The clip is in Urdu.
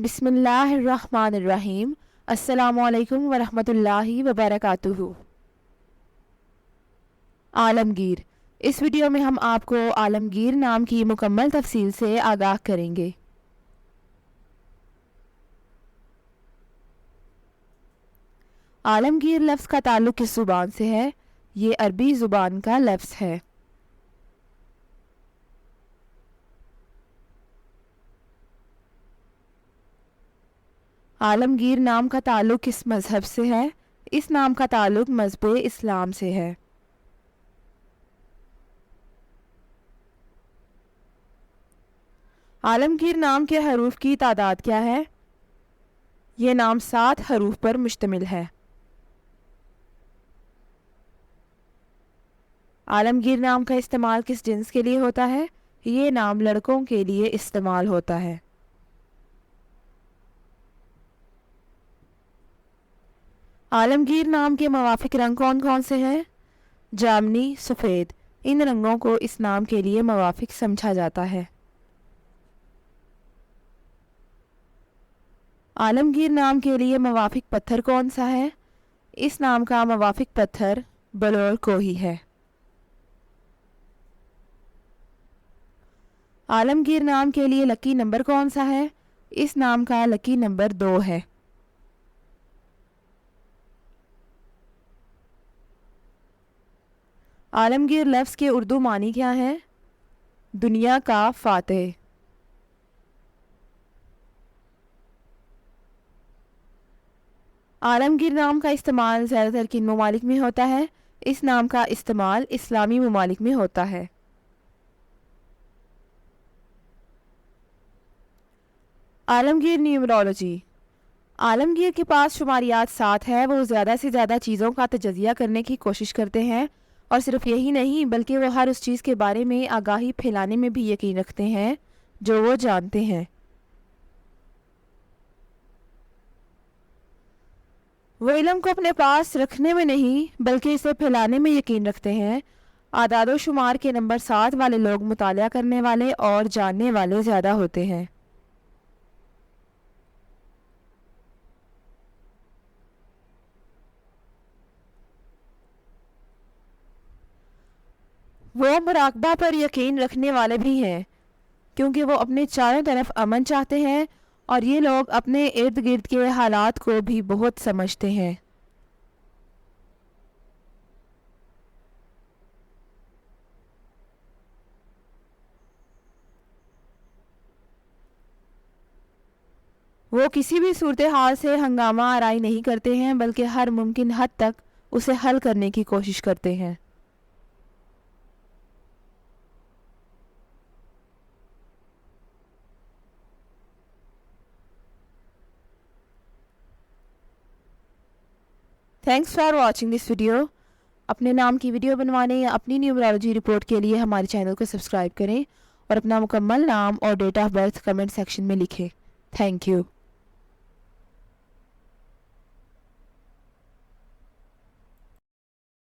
بسم اللہ الرحمن الرحیم۔ السلام علیکم ورحمۃ اللہ وبرکاتہ۔ عالمگیر۔ اس ویڈیو میں ہم آپ کو عالمگیر نام کی مکمل تفصیل سے آگاہ کریں گے۔ عالمگیر لفظ کا تعلق کس زبان سے ہے؟ یہ عربی زبان کا لفظ ہے۔ عالمگیر نام کا تعلق کس مذہب سے ہے؟ اس نام کا تعلق مذہب اسلام سے ہے۔ عالمگیر نام کے حروف کی تعداد کیا ہے؟ یہ نام 7 حروف پر مشتمل ہے۔ عالمگیر نام کا استعمال کس جنس کے لیے ہوتا ہے؟ یہ نام لڑکوں کے لیے استعمال ہوتا ہے۔ عالمگیر نام کے موافق رنگ کون کون سے ہیں؟ جامنی، سفید۔ ان رنگوں کو اس نام کے لیے موافق سمجھا جاتا ہے۔ عالمگیر نام کے لیے موافق پتھر کون سا ہے؟ اس نام کا موافق پتھر بلور کوہی ہے۔ عالمگیر نام کے لیے لکی نمبر کون سا ہے؟ اس نام کا لکی نمبر 2 ہے۔ عالمگیر لفظ کے اردو معنی کیا ہے؟ دنیا کا فاتح۔ عالمگیر نام کا استعمال زیادہ تر کن ممالک میں ہوتا ہے؟ اس نام کا استعمال اسلامی ممالک میں ہوتا ہے۔ عالمگیر نیومرولوجی۔ عالمگیر کے پاس شماریات 7 ہے۔ وہ زیادہ سے زیادہ چیزوں کا تجزیہ کرنے کی کوشش کرتے ہیں، اور صرف یہی نہیں بلکہ وہ ہر اس چیز کے بارے میں آگاہی پھیلانے میں بھی یقین رکھتے ہیں جو وہ جانتے ہیں۔ وہ علم کو اپنے پاس رکھنے میں نہیں بلکہ اسے پھیلانے میں یقین رکھتے ہیں۔ اعداد و شمار کے نمبر 7 والے لوگ مطالعہ کرنے والے اور جاننے والے زیادہ ہوتے ہیں۔ وہ مراقبہ پر یقین رکھنے والے بھی ہیں، کیونکہ وہ اپنے چاروں طرف امن چاہتے ہیں، اور یہ لوگ اپنے ارد گرد کے حالات کو بھی بہت سمجھتے ہیں۔ وہ کسی بھی صورتحال سے ہنگامہ آرائی نہیں کرتے ہیں بلکہ ہر ممکن حد تک اسے حل کرنے کی کوشش کرتے ہیں۔ Thanks for watching this video. اپنے نام کی ویڈیو بنوانے یا اپنی نیومرولوجی رپورٹ کے لیے ہمارے چینل کو سبسکرائب کریں اور اپنا مکمل نام اور date of birth comment section میں لکھیں۔ Thank you.